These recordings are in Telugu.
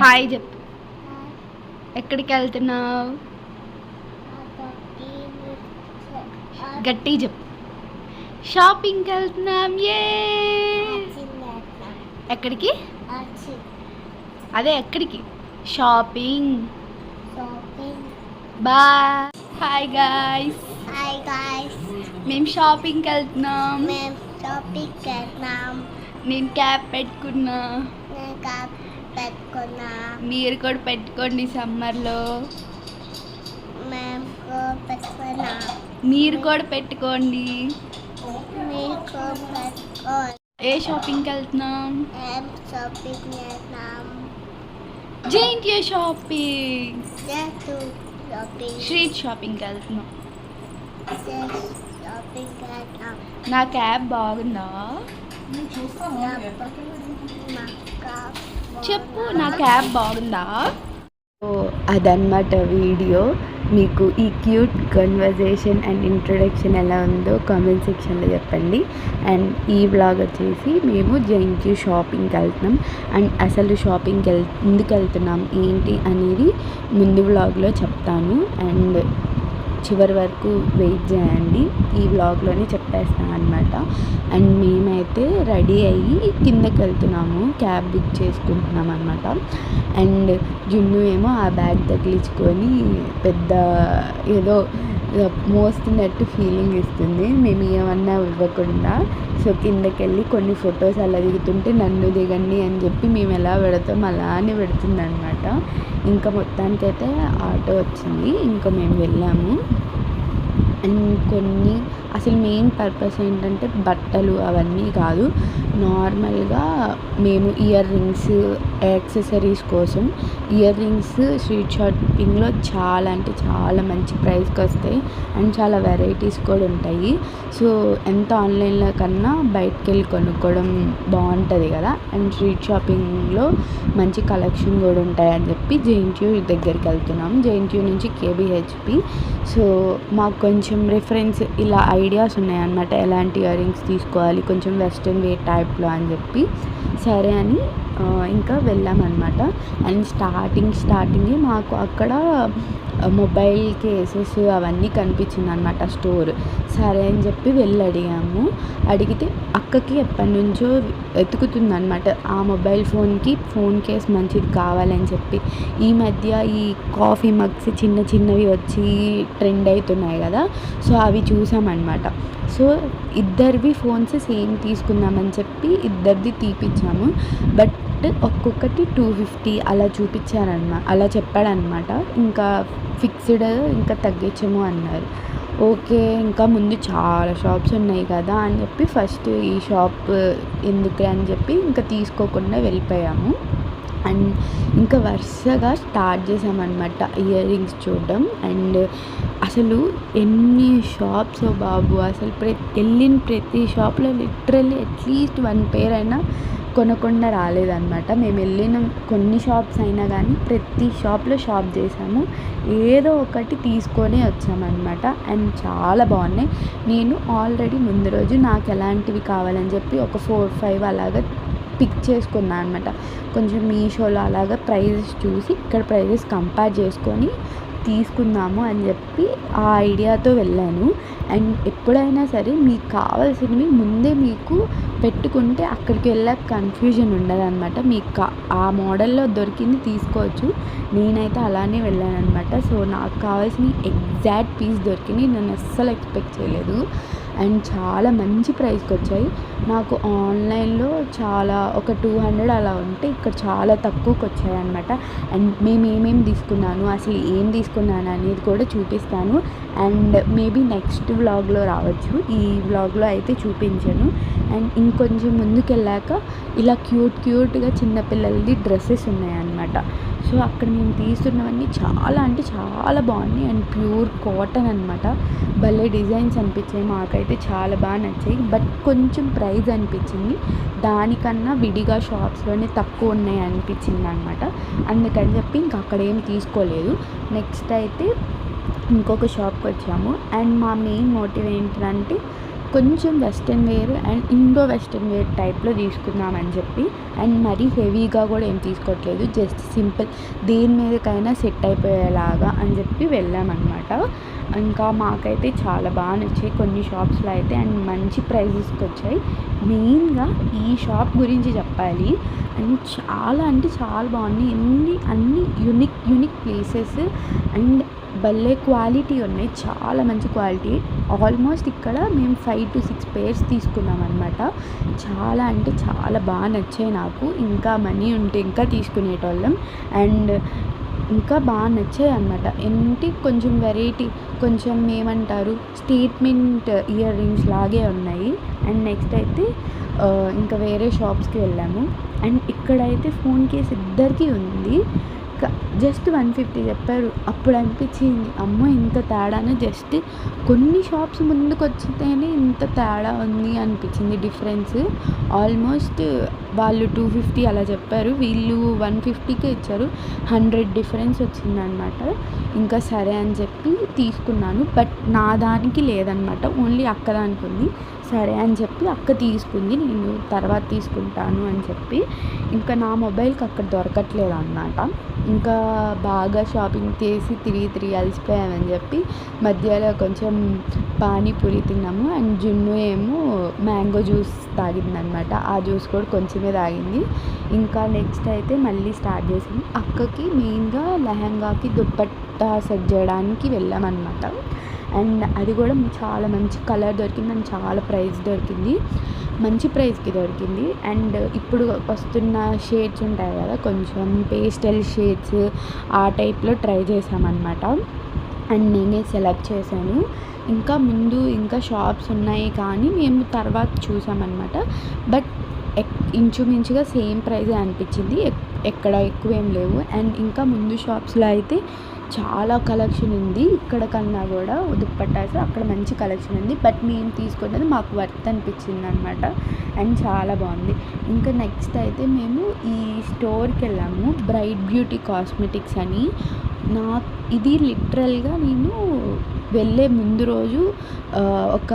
హాయ్ చెప్పు. ఎక్కడికి వెళ్తున్నావు? గట్టి చెప్పు. షాపింగ్కి వెళ్తున్నాం. ఏ ఎక్కడికి? అదే ఎక్కడికి? షాపింగ్. బాయ్. Hi guys. మేము షాపింగ్కి వెళ్తున్నాం. నేను క్యాప్ పెట్టుకున్నా. మీరు కూడా పెట్టుకోండి సమ్మర్లో. మీరు కూడా పెట్టుకోండి. ఏ షాపింగ్కి వెళ్తున్నాం? జైంట్యూ షాపింగ్. స్ట్రీట్ షాపింగ్కి వెళ్తున్నాం. నా క్యాబ్ బాగుందా చెప్పు. నా క్యాబ్ బాగుందా? సో అదన్నమాట వీడియో. మీకు ఈ క్యూట్ కన్వర్జేషన్ అండ్ ఇంట్రొడక్షన్ ఎలా ఉందో కామెంట్ సెక్షన్లో చెప్పండి. అండ్ ఈ వ్లాగ్ వచ్చేసి మేము జైంట్యూ షాపింగ్కి వెళ్తున్నాం. అండ్ అసలు షాపింగ్కి ఎందుకు వెళ్తున్నాం ఏంటి అనేది ముందు వ్లాగ్లో చెప్తాను. అండ్ చివరి వరకు వెయిట్ చేయండి. ఈ వ్లాగ్లోనే చెప్పేస్తాను అనమాట. అండ్ మేమైతే రెడీ అయ్యి కిందకి వెళ్తున్నాము. క్యాబ్ బుక్ చేసుకుంటున్నాం అనమాట. అండ్ జున్ను ఏమో ఆ బ్యాగ్ తగిలించుకొని పెద్ద ఏదో మోస్తున్నట్టు ఫీలింగ్ ఇస్తుంది. మేము ఏమన్నా ఇవ్వకుండా. సో కిందకి వెళ్ళి కొన్ని ఫొటోస్ అలా దిగుతుంటే నన్ను దిగండి అని చెప్పి మేము ఎలా పెడతాం అలానే పెడుతుంది అనమాట. ఇంకా మొత్తానికైతే ఆటో వచ్చింది. ఇంకా మేము వెళ్ళాము. అండ్ కొన్ని అసలు మెయిన్ పర్పస్ ఏంటంటే బట్టలు అవన్నీ కాదు, నార్మల్గా మేము ఇయర్ రింగ్స్ యాక్సెసరీస్ కోసం. ఇయర్ రింగ్స్ స్ట్రీట్ షాపింగ్లో చాలా అంటే చాలా మంచి ప్రైస్కి వస్తాయి. అండ్ చాలా వెరైటీస్ కూడా ఉంటాయి. సో ఎంత ఆన్లైన్లో కన్నా బయటకు వెళ్ళి కొనుక్కోవడం బాగుంటుంది కదా. అండ్ స్ట్రీట్ షాపింగ్లో మంచి కలెక్షన్ కూడా ఉంటాయని చెప్పి జైంట్యూ దగ్గరికి వెళ్తున్నాం. జైంట్యూ నుంచి కేబీహెచ్పి. సో మాకు కొంచెం రిఫరెన్స్ ఇలా ఐడియాస్ ఉన్నాయన్నమాట, ఎలాంటి ఇయర్ రింగ్స్ తీసుకోవాలి కొంచెం వెస్ట్రన్ వేర్ టైప్లో అని చెప్పి. సరే అని ఇంకా వెళ్ళామన్నమాట. అండ్ స్టార్టింగే మాకు అక్కడ మొబైల్ కేసెస్ అవన్నీ కనిపించింది అనమాట స్టోర్. సరే అని చెప్పి వెళ్ళి అడిగాము. అడిగితే అక్కకి ఎప్పటి నుంచో వెతుకుతుందనమాట ఆ మొబైల్ ఫోన్కి ఫోన్ కేస్ మంచిది కావాలని చెప్పి. ఈ మధ్య ఈ కాఫీ మగ్స్ చిన్న చిన్నవి వచ్చి ట్రెండ్ అవుతున్నాయి కదా. సో అవి చూసామన్నమాట. సో ఇద్దరివి ఫోన్స్ సేమ్ తీసుకుందామని చెప్పి ఇద్దరిది తీపిచ్చాము. బట్ ఒక్కొక్కటి 250 అలా అలా చెప్పాడనమాట. ఇంకా ఫిక్స్డ్ ఇంకా తగ్గించము అన్నారు. ఓకే, ఇంకా ముందు చాలా షాప్స్ ఉన్నాయి కదా అని చెప్పి ఫస్ట్ ఈ షాప్ ఎందుకు అని చెప్పి ఇంకా తీసుకోకుండా వెళ్ళిపోయాము. అండ్ ఇంకా వరుసగా స్టార్ట్ చేసామన్నమాట ఇయర్ రింగ్స్ చూడడం. అండ్ అసలు ఎన్ని షాప్స్ బాబు, అసలు వెళ్ళిన ప్రతి షాప్లో లిటరల్లీ అట్లీస్ట్ 1 పేర్ అయినా కొనకుండా రాలేదన్నమాట. మేము వెళ్ళిన కొన్ని షాప్స్ అయినా కానీ ప్రతి షాప్లో షాప్ చేసాము, ఏదో ఒకటి తీసుకొని వచ్చామన్నమాట. అండ్ చాలా బాగున్నాయి. నేను ఆల్రెడీ ముందు రోజు నాకు ఎలాంటివి కావాలని చెప్పి ఒక 4-5 అలాగా పిక్ చేసుకున్నాను అనమాట. కొంచెం మీషోలో అలాగా ప్రైజెస్ చూసి ఇక్కడ ప్రైజెస్ కంపేర్ చేసుకొని తీసుకుందాము అని చెప్పి ఆ ఐడియాతో వెళ్ళాను. అండ్ ఎప్పుడైనా సరే మీకు కావాల్సినవి ముందే మీకు పెట్టుకుంటే అక్కడికి వెళ్ళాక కన్ఫ్యూజన్ ఉండదన్నమాట. మీకు ఆ మోడల్లో దొరికింది తీసుకోవచ్చు. నేనైతే అలానే వెళ్ళాను అనమాట. సో నాకు కావాల్సిన ఎగ్జాక్ట్ పీస్ దొరికింది. నేను అస్సలు ఎక్స్పెక్ట్ చేయలేదు. అండ్ చాలా మంచి ప్రైస్కి వచ్చాయి. నాకు ఆన్లైన్లో చాలా ఒక 200 అలా ఉంటే ఇక్కడ చాలా తక్కువకి వచ్చాయి అనమాట. అండ్ మేము ఏమేమి తీసుకున్నాను, అసలు ఏం తీసుకున్నాను అనేది కూడా చూపిస్తాను. అండ్ మేబీ నెక్స్ట్ వ్లాగ్లో రావచ్చు, ఈ వ్లాగ్లో అయితే చూపించాను. అండ్ ఇంకొంచెం ముందుకు వెళ్ళాక ఇలా క్యూట్గా చిన్నపిల్లలది డ్రెస్సెస్ ఉన్నాయన్నమాట. సో అక్కడ మేము తీసుకున్నవన్నీ చాలా అంటే చాలా బాగున్నాయి. అండ్ ప్యూర్ కాటన్ అనమాట. భలే డిజైన్స్ అనిపించాయి, మాకైతే చాలా బాగా నచ్చాయి. బట్ కొంచెం ప్రైస్ అనిపించింది, దానికన్నా విడిగా షాప్స్లోనే తక్కువ ఉన్నాయి అనిపించింది అనమాట. అందుకని చెప్పి ఇంకా అక్కడ ఏం తీసుకోలేదు. నెక్స్ట్ అయితే ఇంకొక షాప్కి వచ్చాము. అండ్ మా మెయిన్ మోటివ్ ఏంటంటే కొంచెం western wear and Indo western wear టైప్లో తీసుకుందామని చెప్పి, అండ్ మరీ హెవీగా కూడా ఏం తీసుకోవట్లేదు, జస్ట్ సింపుల్ దేని మీదకైనా సెట్ అయిపోయేలాగా అని చెప్పి వెళ్ళామన్నమాట. ఇంకా మాకైతే చాలా బాగా నచ్చాయి కొన్ని షాప్స్లో అయితే, అండ్ మంచి ప్రైజెస్కి వచ్చాయి. మెయిన్గా ఈ షాప్ గురించి చెప్పాలి, అండ్ చాలా అంటే చాలా బాగున్నాయి. అన్ని యూనిక్ ప్లేసెస్ అండ్ భలే క్వాలిటీ ఉన్నాయి, చాలా మంచి క్వాలిటీ. ఆల్మోస్ట్ ఇక్కడ మేము 5 to 6 pairs తీసుకున్నాం అనమాట. చాలా అంటే చాలా బాగా నచ్చాయి నాకు. ఇంకా మనీ ఉంటే ఇంకా తీసుకునేటోళ్ళం, అండ్ ఇంకా బాగా నచ్చాయి అనమాట. ఏంటి కొంచెం వెరైటీ, కొంచెం ఏమంటారు స్టేట్మెంట్ ఇయర్ రింగ్స్ లాగే ఉన్నాయి. అండ్ నెక్స్ట్ అయితే ఇంకా వేరే షాప్స్కి వెళ్ళాము, అండ్ ఇక్కడైతే ఫోన్ కేస్ ఇద్దరికీ ఉంది. జస్ట్ 150 చెప్పారు. అప్పుడు అనిపించింది అమ్మో ఇంత తేడానే, జస్ట్ కొన్ని షాప్స్ ముందుకు వచ్చితేనే ఇంత తేడా ఉంది అనిపించింది డిఫరెన్స్. ఆల్మోస్ట్ వాళ్ళు 250 అలా చెప్పారు, వీళ్ళు 150కే ఇచ్చారు. 100 డిఫరెన్స్ వచ్చిందనమాట. ఇంకా సరే అని చెప్పి తీసుకున్నాను, బట్ నా దానికి లేదనమాట, ఓన్లీ అక్క దానికి ఉంది. సరే అని చెప్పి అక్క తీసుకుంది, నేను తర్వాత తీసుకుంటాను అని చెప్పి. ఇంకా నా మొబైల్కి అక్కడ దొరకట్లేదు అన్నమాట. ఇంకా బాగా షాపింగ్ చేసి తిరిగి అలసిపోయామని చెప్పి మధ్యలో కొంచెం పానీపూరి తిన్నాము, అండ్ జున్ను ఏమో మ్యాంగో జ్యూస్ తాగిందనమాట. ఆ జ్యూస్ కూడా కొంచెమే తాగింది. ఇంకా నెక్స్ట్ అయితే మళ్ళీ స్టార్ట్ చేసాము. అక్కకి మెయిన్గా లెహంగాకి దుప్పట్టా సెట్ చేయడానికి వెళ్ళామన్నమాట. అండ్ అది కూడా చాలా మంచి కలర్ దొరికింది, అండ్ చాలా ప్రైస్ దొరికింది, మంచి ప్రైస్కి దొరికింది. అండ్ ఇప్పుడు వస్తున్న షేడ్స్ ఉంటాయి కదా, కొంచెం పేస్టల్ షేడ్స్ ఆ టైప్లో ట్రై చేసామన్నమాట. అండ్ నేనే సెలెక్ట్ చేశాను. ఇంకా షాప్స్ ఉన్నాయి కానీ మేము తర్వాత చూసామన్నమాట. బట్ ఇంచుమించుగా సేమ్ ప్రైజే అనిపించింది, ఎక్కడ ఎక్కువ ఏం లేవు. అండ్ ఇంకా ముందు షాప్స్లో అయితే చాలా కలెక్షన్ ఉంది, ఇక్కడ కన్నా కూడా దుప్పట్టాస్ అక్కడ మంచి కలెక్షన్ ఉంది. బట్ మేము తీసుకున్నది మాకు వర్త్ అనిపించింది అనమాట, అండ్ చాలా బాగుంది. ఇంకా నెక్స్ట్ అయితే మేము ఈ స్టోర్కి వెళ్ళాము, బ్రైట్ బ్యూటీ కాస్మెటిక్స్ అని. ఇది లిటరల్గా నేను వెళ్ళే ముందు రోజు ఒక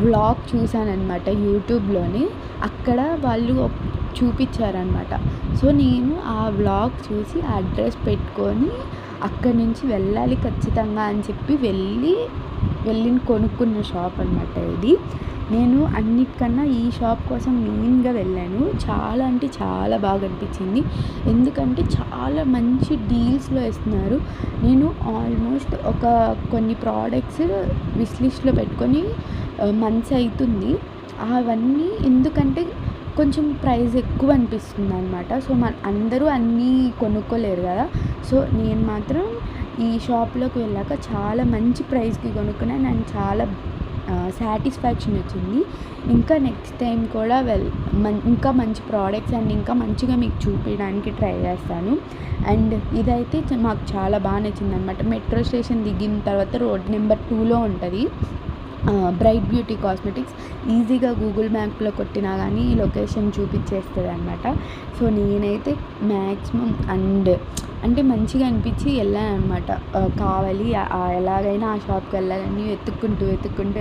వ్లాగ్ చూశానన్నమాట యూట్యూబ్లోని, అక్కడ వాళ్ళు చూపించారనమాట. సో నేను ఆ వ్లాగ్ చూసి అడ్రస్ పెట్టుకొని అక్కడి నుంచి వెళ్ళాలి ఖచ్చితంగా అని చెప్పి వెళ్ళి కొనుక్కున్న షాప్ అనమాట ఇది. నేను అన్నిటికన్నా ఈ షాప్ కోసం మెయిన్గా వెళ్ళాను. చాలా అంటే చాలా బాగా అనిపించింది, ఎందుకంటే చాలా మంచి డీల్స్లో ఇస్తున్నారు. నేను ఆల్మోస్ట్ కొన్ని ప్రోడక్ట్స్ విష్ లిస్ట్లో పెట్టుకొని మంత్స్ అవుతుంది. అవన్నీ ఎందుకంటే కొంచెం ప్రైస్ ఎక్కువ అనిపిస్తుంది అనమాట. సో అందరూ అన్నీ కొనుక్కోలేరు కదా. సో నేను మాత్రం ఈ షాప్లోకి వెళ్ళాక చాలా మంచి ప్రైస్కి కొనుక్కున్నాను, అండ్ చాలా సాటిస్ఫాక్షన్ వచ్చింది. ఇంకా నెక్స్ట్ టైం కూడా ఇంకా మంచి ప్రోడక్ట్స్ అండ్ ఇంకా మంచిగా మీకు చూపించడానికి ట్రై చేస్తాను. అండ్ ఇదైతే మాకు చాలా బాగా నచ్చింది అనమాట. మెట్రో స్టేషన్ దిగిన తర్వాత రోడ్ నెంబర్ 2లో ఉంటుంది బ్రైట్ బ్యూటీ కాస్మెటిక్స్. ఈజీగా గూగుల్ మ్యాప్లో కొట్టినా కానీ లొకేషన్ చూపించేస్తుంది అనమాట. సో నేనైతే మ్యాక్సిమం అంటే మంచిగా అనిపించి వెళ్ళాను అనమాట. కావాలి ఎలాగైనా ఆ షాప్కి వెళ్ళాలని వెతుక్కుంటూ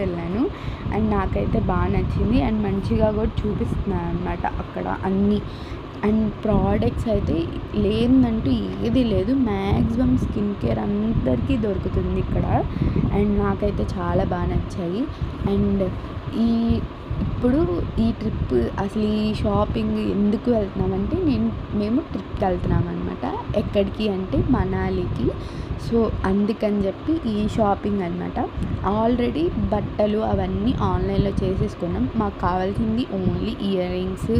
వెళ్ళాను, అండ్ నాకైతే బాగా నచ్చింది. అండ్ మంచిగా కూడా చూపిస్తున్నాను అనమాట అక్కడ అన్నీ. అండ్ ప్రోడక్ట్స్ అయితే లేదంటూ ఏది లేదు, మ్యాక్సిమం స్కిన్ కేర్ అందరికీ దొరుకుతుంది ఇక్కడ, అండ్ నాకైతే చాలా బాగా నచ్చాయి. అండ్ ఇప్పుడు ఈ ట్రిప్ అసలు ఈ షాపింగ్ ఎందుకు వెళ్తున్నామంటే మేము ట్రిప్కి వెళ్తున్నాం అనమాట. ఎక్కడికి అంటే మనాలికి. సో అందుకని చెప్పి ఈ షాపింగ్ అనమాట. ఆల్రెడీ బట్టలు అవన్నీ ఆన్లైన్లో చేసేసుకున్నాం, మాకు కావాల్సింది ఓన్లీ ఇయర్ రింగ్స్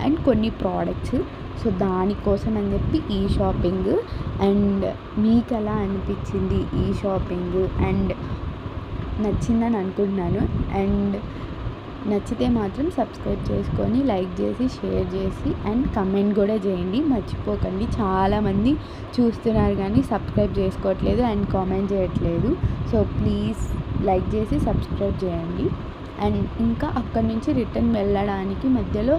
అండ్ కొన్ని ప్రోడక్ట్స్. సో దానికోసం అని చెప్పి ఈ షాపింగ్. అండ్ మీకు ఎలా అనిపించింది ఈ షాపింగ్? అండ్ నచ్చిందని అనుకుంటున్నాను. అండ్ నచ్చితే మాత్రం సబ్స్క్రైబ్ చేసుకొని లైక్ చేసి షేర్ చేసి అండ్ కమెంట్ కూడా చేయండి, మర్చిపోకండి. చాలామంది చూస్తున్నారు కానీ సబ్స్క్రైబ్ చేసుకోవట్లేదు అండ్ కామెంట్ చేయట్లేదు. సో ప్లీజ్ లైక్ చేసి సబ్స్క్రైబ్ చేయండి. అండ్ ఇంకా అక్కడి నుంచి రిటర్న్ వెళ్ళడానికి మధ్యలో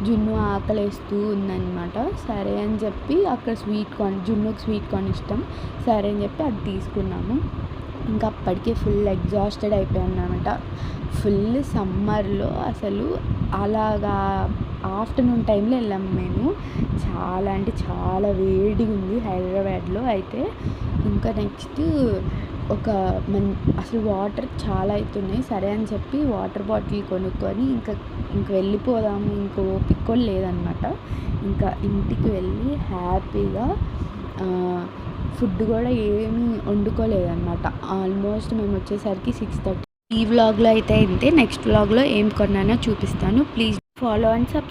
జున్ను ఆకలేస్తూ ఉందన్నమాట. సరే అని చెప్పి అక్కడ జున్నుకి స్వీట్ కార్న్ ఇష్టం, సరే అని చెప్పి అది తీసుకున్నాము. ఇంకా అప్పటికే ఫుల్ ఎగ్జాస్టెడ్ అయిపోయాను అనమాట. ఫుల్ సమ్మర్లో అసలు అలాగా ఆఫ్టర్నూన్ టైంలో వెళ్ళాము మేము. చాలా అంటే చాలా వేడిగా ఉంది హైదరాబాద్లో. అయితే ఇంకా నెక్స్ట్ ఒక అసలు వాటర్ చాలా అవుతున్నాయి. సరే అని చెప్పి వాటర్ బాటిల్ కొనుక్కొని ఇంక వెళ్ళిపోదాము, ఇంక ఓపిక కూడా లేదనమాట. ఇంకా ఇంటికి వెళ్ళి హ్యాపీగా ఫుడ్ కూడా ఏమీ వండుకోలేదన్నమాట. ఆల్మోస్ట్ మేము వచ్చేసరికి 6:30. ఈ వ్లాగ్లో అయితే ఇంతే. నెక్స్ట్ వ్లాగ్లో ఏం కొన్నానో చూపిస్తాను. Please follow and subscribe.